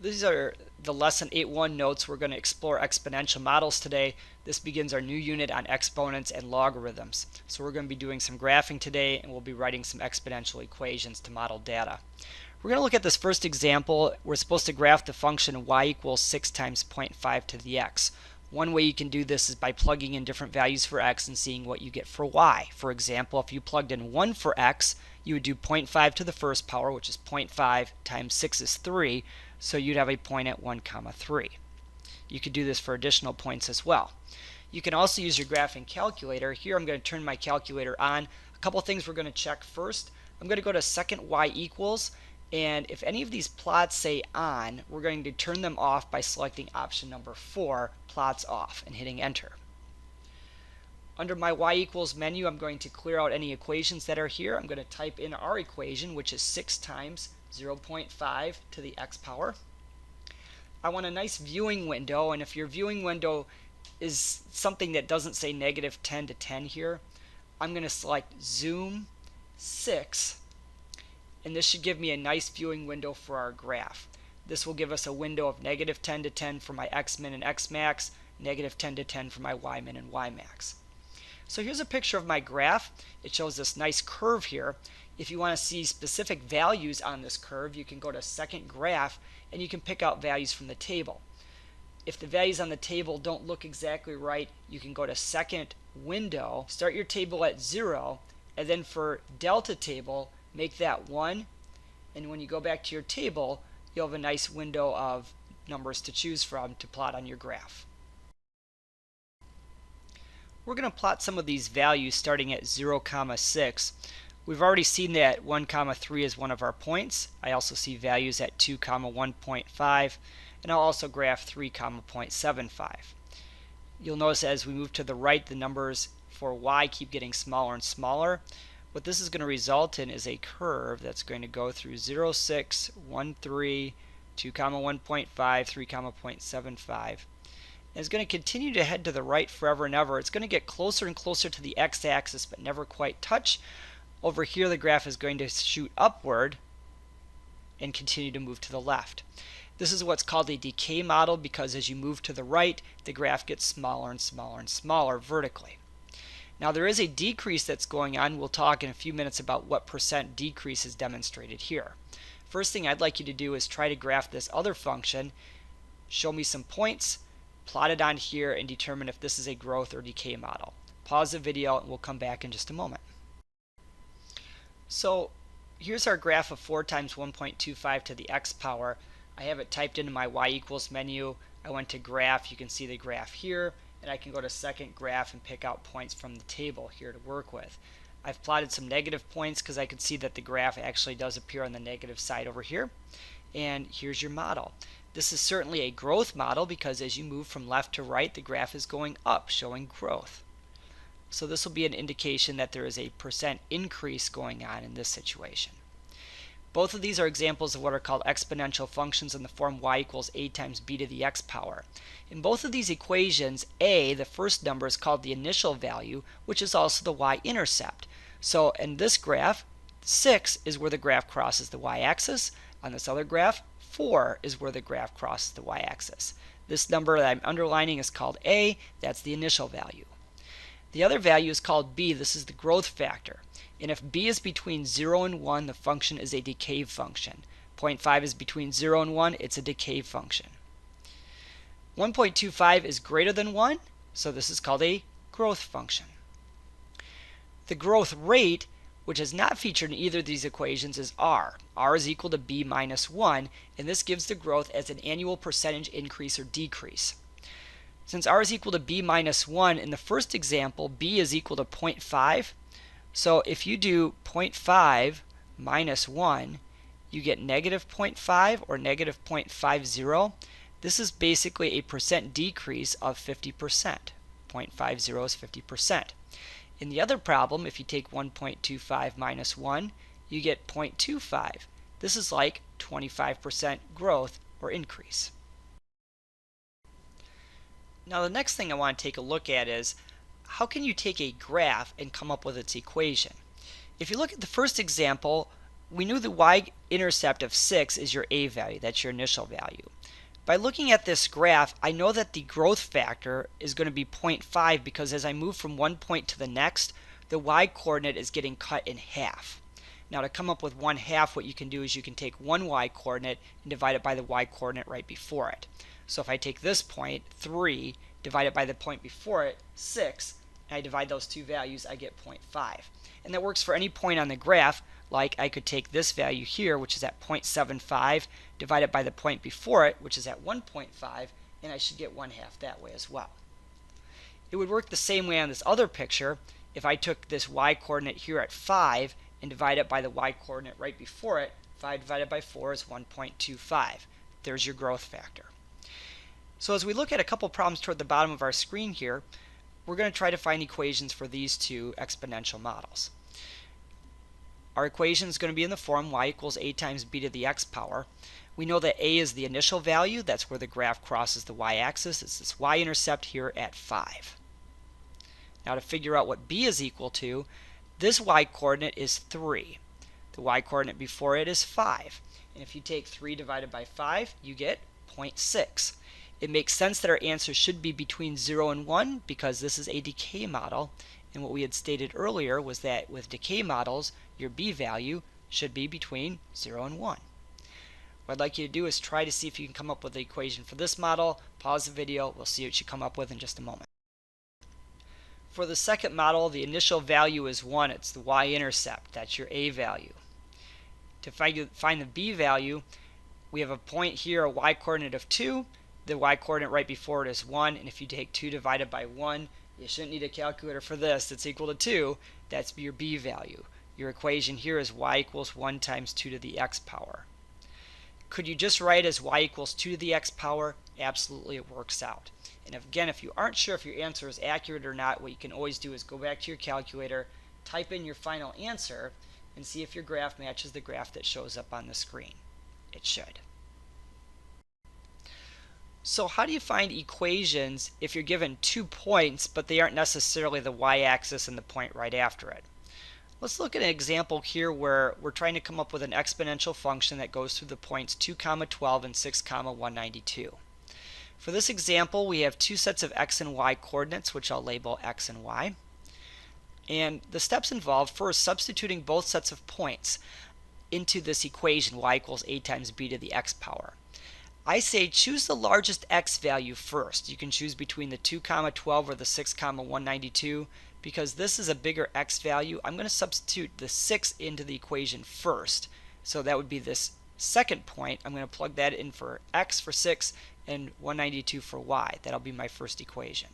These are the Lesson 8.1 notes. We're going to explore exponential models today. This begins our new unit on exponents and logarithms. So we're going to be doing some graphing today, and we'll be writing some exponential equations to model data. We're going to look at this first example. We're supposed to graph the function y equals 6 times 0.5 to the x. One way you can do this is by plugging in different values for x and seeing what you get for y. For example, if you plugged in 1 for x, you would do 0.5 to the first power, which is 0.5 times 6 is 3. So you'd have a point at 1, 3. You could do this for additional points as well. You can also use your graphing calculator. Here I'm going to turn my calculator on. A couple things we're going to check first. I'm going to go to second y equals, and if any of these plots say on, we're going to turn them off by selecting option number 4, plots off, and hitting enter. Under my y equals menu, I'm going to clear out any equations that are here. I'm going to type in our equation, which is 6 times 0.5 to the x power. I want a nice viewing window, and if your viewing window is something that doesn't say -10 to 10 here, I'm going to select zoom 6, and this should give me a nice viewing window for our graph. This will give us a window of -10 to 10 for my x min and x max, -10 to 10 for my y min and y max. So here's a picture of my graph. It shows this nice curve here. If you want to see specific values on this curve, you can go to second graph and you can pick out values from the table. If the values on the table don't look exactly right, you can go to second window, start your table at 0, and then for delta table, make that 1, and when you go back to your table, you'll have a nice window of numbers to choose from to plot on your graph. We're going to plot some of these values starting at 0, 6. We've already seen that 1, 3 is one of our points. I also see values at 2, 1.5, and I'll also graph 3, 0.75. You'll notice as we move to the right, the numbers for y keep getting smaller and smaller. What this is going to result in is a curve that's going to go through 0, 6, 1, 3, 2, 1.5, 3, 0.75. And it's going to continue to head to the right forever and ever. It's going to get closer and closer to the x-axis but never quite touch. Over here the graph is going to shoot upward and continue to move to the left. This is what's called a decay model because as you move to the right, the graph gets smaller and smaller and smaller vertically. Now there is a decrease that's going on. We'll talk in a few minutes about what percent decrease is demonstrated here. First thing I'd like you to do is try to graph this other function, show me some points, plot it on here, and determine if this is a growth or decay model. Pause the video and we'll come back in just a moment. So here's our graph of 4 times 1.25 to the x power. I have it typed into my y equals menu. I went to graph. You can see the graph here, and I can go to second graph and pick out points from the table here to work with. I've plotted some negative points because I could see that the graph actually does appear on the negative side over here. And here's your model. This is certainly a growth model because as you move from left to right, the graph is going up, showing growth. So this will be an indication that there is a percent increase going on in this situation. Both of these are examples of what are called exponential functions in the form y equals a times b to the x power. In both of these equations, a, the first number, is called the initial value, which is also the y-intercept. So in this graph, 6 is where the graph crosses the y-axis. On this other graph, 4 is where the graph crosses the y-axis. This number that I'm underlining is called a. That's the initial value. The other value is called b. This is the growth factor. And if b is between 0 and 1, the function is a decay function. 0.5 is between 0 and 1, it's a decay function. 1.25 is greater than 1, so this is called a growth function. The growth rate, which is not featured in either of these equations, is r. r is equal to b minus 1, and this gives the growth as an annual percentage increase or decrease. Since r is equal to b minus 1, in the first example, b is equal to 0.5. So if you do 0.5 minus 1, you get -0.5 or -0.50. This is basically a percent decrease of 50%. 0.50 is 50%. In the other problem, if you take 1.25 minus 1, you get 0.25. This is like 25% growth or increase. Now the next thing I want to take a look at is how can you take a graph and come up with its equation? If you look at the first example, we knew the y-intercept of 6 is your a value, that's your initial value. By looking at this graph, I know that the growth factor is going to be 0.5 because as I move from one point to the next, the y-coordinate is getting cut in half. Now to come up with 1/2, what you can do is you can take one y-coordinate and divide it by the y-coordinate right before it. So if I take this point, 3, divide it by the point before it, 6, and I divide those two values, I get 0.5. And that works for any point on the graph. Like I could take this value here, which is at 0.75, divide it by the point before it, which is at 1.5, and I should get 1/2 that way as well. It would work the same way on this other picture if I took this y-coordinate here at 5 and divide it by the y-coordinate right before it. 5 divided by 4 is 1.25. There's your growth factor. So as we look at a couple problems toward the bottom of our screen here, we're going to try to find equations for these two exponential models. Our equation is going to be in the form y equals a times b to the x power. We know that a is the initial value. That's where the graph crosses the y-axis. It's this y-intercept here at 5. Now to figure out what b is equal to, this y-coordinate is 3. The y-coordinate before it is 5. And if you take 3 divided by 5, you get 0.6. It makes sense that our answer should be between 0 and 1 because this is a decay model. And what we had stated earlier was that with decay models, your b value should be between 0 and 1. What I'd like you to do is try to see if you can come up with the equation for this model. Pause the video. We'll see what you come up with in just a moment. For the second model, the initial value is 1. It's the y-intercept. That's your a value. To find the b value, we have a point here, a y-coordinate of 2. The y-coordinate right before it is 1. And if you take 2 divided by 1, you shouldn't need a calculator for this. It's equal to 2. That's your b value. Your equation here is y equals 1 times 2 to the x power. Could you just write as y equals 2 to the x power? Absolutely, it works out. And again, if you aren't sure if your answer is accurate or not, what you can always do is go back to your calculator, type in your final answer, and see if your graph matches the graph that shows up on the screen. It should. So how do you find equations if you're given 2 points, but they aren't necessarily the y-axis and the point right after it? Let's look at an example here where we're trying to come up with an exponential function that goes through the points 2, 12 and 6, 192. For this example, we have two sets of x and y coordinates, which I'll label x and y. And the steps involve first substituting both sets of points into this equation, y equals a times b to the x power. I say choose the largest x value first. You can choose between the 2, 12 or the 6, 192. Because this is a bigger x value, I'm going to substitute the 6 into the equation first. So that would be this second point. I'm going to plug that in for x for 6 and 192 for y. That'll be my first equation.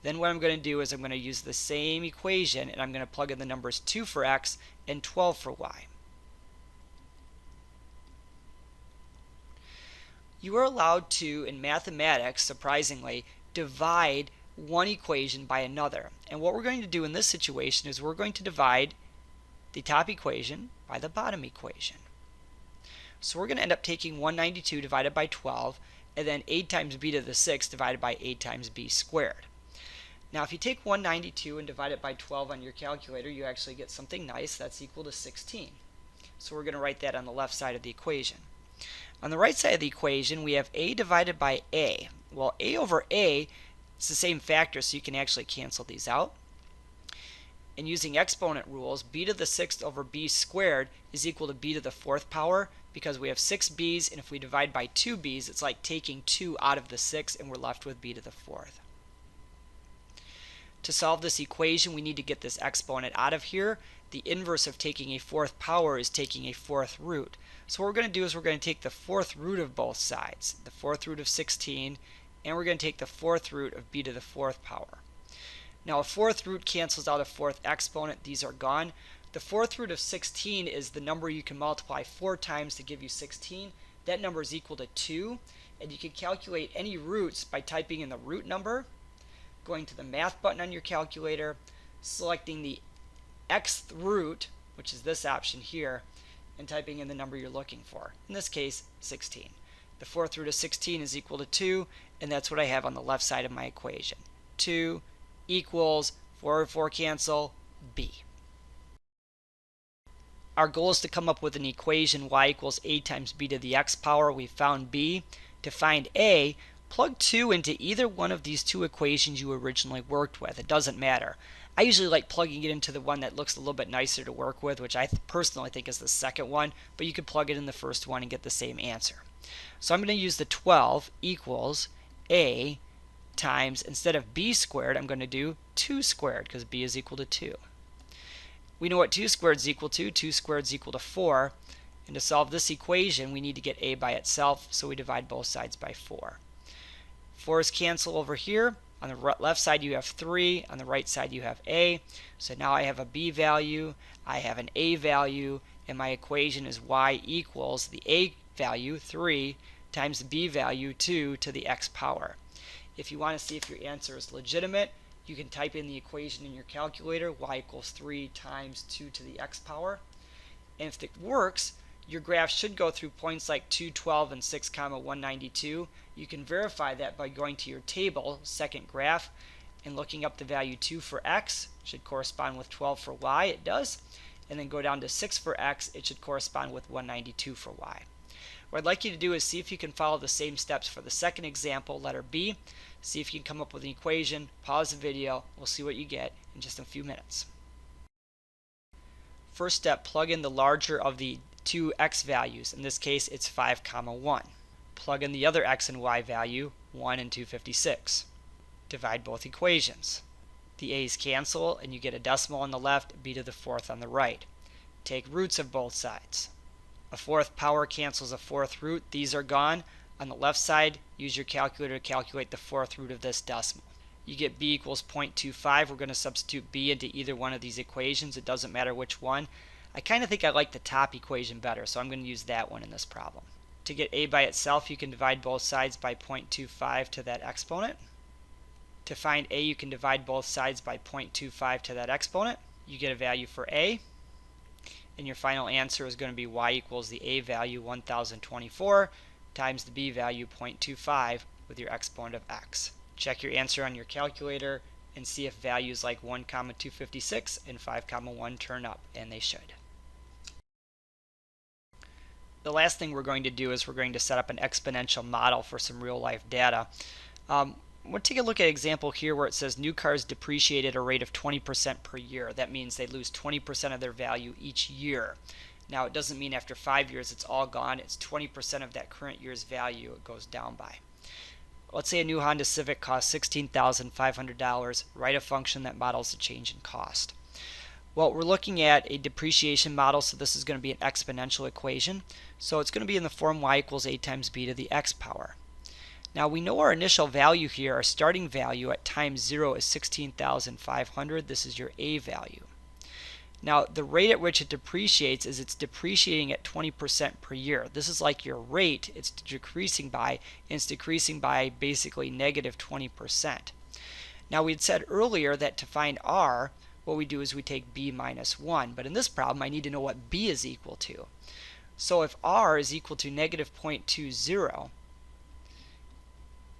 Then what I'm going to do is I'm going to use the same equation and I'm going to plug in the numbers 2 for x and 12 for y. You are allowed to, in mathematics, surprisingly, divide one equation by another. And what we're going to do in this situation is we're going to divide the top equation by the bottom equation. So we're going to end up taking 192 divided by 12 and then a times b to the 6 divided by a times b squared. Now if you take 192 and divide it by 12 on your calculator, you actually get something nice. That's equal to 16. So we're going to write that on the left side of the equation. On the right side of the equation, we have a divided by a. Well, a over a, it's the same factor, so you can actually cancel these out. And using exponent rules, b to the 6th over b squared is equal to b to the 4th power because we have 6 b's, and if we divide by 2 b's, it's like taking 2 out of the 6, and we're left with b to the 4th. To solve this equation, we need to get this exponent out of here. The inverse of taking a 4th power is taking a 4th root. So what we're going to do is we're going to take the 4th root of both sides, the 4th root of 16, and we're going to take the 4th root of b to the 4th power. Now a 4th root cancels out a 4th exponent. These are gone. The 4th root of 16 is the number you can multiply 4 times to give you 16. That number is equal to 2. And you can calculate any roots by typing in the root number, going to the math button on your calculator, selecting the xth root, which is this option here, and typing in the number you're looking for. In this case, 16. The 4th root of 16 is equal to 2, and that's what I have on the left side of my equation. 2 equals 4 and 4 cancel, b. Our goal is to come up with an equation y equals a times b to the x power. We found b. To find a, plug 2 into either one of these two equations you originally worked with. It doesn't matter. I usually like plugging it into the one that looks a little bit nicer to work with, which I personally think is the second one, but you could plug it in the first one and get the same answer. So I'm going to use the 12 equals a times, instead of b squared, I'm going to do 2 squared because b is equal to 2. We know what 2 squared is equal to. 2 squared is equal to 4. And to solve this equation, we need to get a by itself, so we divide both sides by 4. 4's cancel over here. On the left side you have 3, on the right side you have a. So now I have a b value, I have an a value, and my equation is y equals the a value, 3, times the b value, 2, to the x power. If you want to see if your answer is legitimate, you can type in the equation in your calculator, y equals 3 times 2 to the x power. And if it works, your graph should go through points like 2, 12, and 6, 192. You can verify that by going to your table, second graph, and looking up the value 2 for x, should correspond with 12 for y, it does. And then go down to 6 for x, it should correspond with 192 for y. What I'd like you to do is see if you can follow the same steps for the second example, letter B. See if you can come up with an equation, pause the video, we'll see what you get in just a few minutes. First step, plug in the larger of the two x values. In this case, it's 5, 1. Plug in the other x and y value, 1 and 256. Divide both equations. The a's cancel and you get a decimal on the left, b to the 4th on the right. Take roots of both sides. A 4th power cancels a 4th root. These are gone. On the left side, use your calculator to calculate the 4th root of this decimal. You get b equals 0.25. We're going to substitute b into either one of these equations. It doesn't matter which one. I kind of think I like the top equation better, so I'm going to use that one in this problem. To get a by itself, you can divide both sides by 0.25 to that exponent. To find a, you can divide both sides by 0.25 to that exponent. You get a value for a. And your final answer is going to be y equals the a value, 1024, times the b value, 0.25, with your exponent of x. Check your answer on your calculator and see if values like 1, 256 and 5, 1 turn up, and they should. The last thing we're going to do is we're going to set up an exponential model for some real-life data. We'll take a look at an example here where it says new cars depreciate at a rate of 20% per year. That means they lose 20% of their value each year. Now it doesn't mean after 5 years it's all gone. It's 20% of that current year's value it goes down by. Let's say a new Honda Civic costs $16,500. Write a function that models the change in cost. Well, we're looking at a depreciation model, so this is going to be an exponential equation. So it's going to be in the form y equals a times b to the x power. Now we know our initial value here, our starting value at time 0 is 16,500. This is your a value. Now the rate at which it depreciates is it's depreciating at 20% per year. This is like your rate it's decreasing by, and it's decreasing by basically negative 20%. Now we had said earlier that to find r, what we do is we take b minus 1. But in this problem I need to know what b is equal to. So if r is equal to negative 0.20,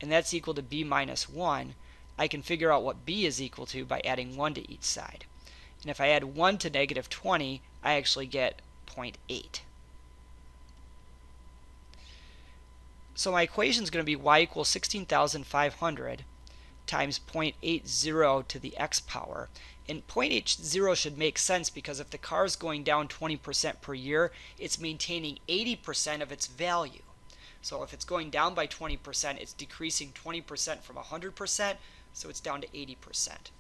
and that's equal to b minus 1, I can figure out what b is equal to by adding 1 to each side. And if I add 1 to negative 20, I actually get 0.8. So my equation is going to be y equals 16,500 times 0.80 to the x power. And 0.80 should make sense because if the car is going down 20% per year, it's maintaining 80% of its value. So if it's going down by 20%, it's decreasing 20% from 100%, so it's down to 80%.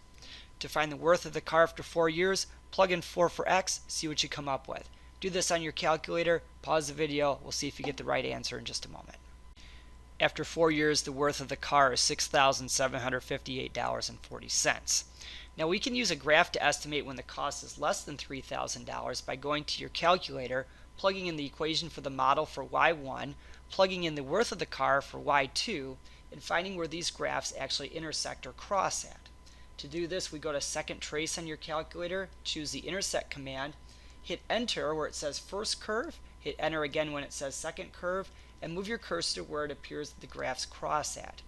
To find the worth of the car after 4 years, plug in 4 for x, see what you come up with. Do this on your calculator, pause the video, we'll see if you get the right answer in just a moment. After 4 years, the worth of the car is $6,758.40. Now we can use a graph to estimate when the cost is less than $3,000 by going to your calculator, plugging in the equation for the model for y1, plugging in the worth of the car for y2, and finding where these graphs actually intersect or cross at. To do this, we go to second trace on your calculator, choose the intersect command, hit enter where it says first curve, hit enter again when it says second curve, and move your cursor to where it appears that the graphs cross at.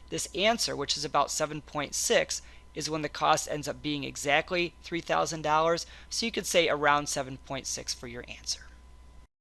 This answer, which is about 7.6, is when the cost ends up being exactly $3,000. So you could say around 7.6 for your answer.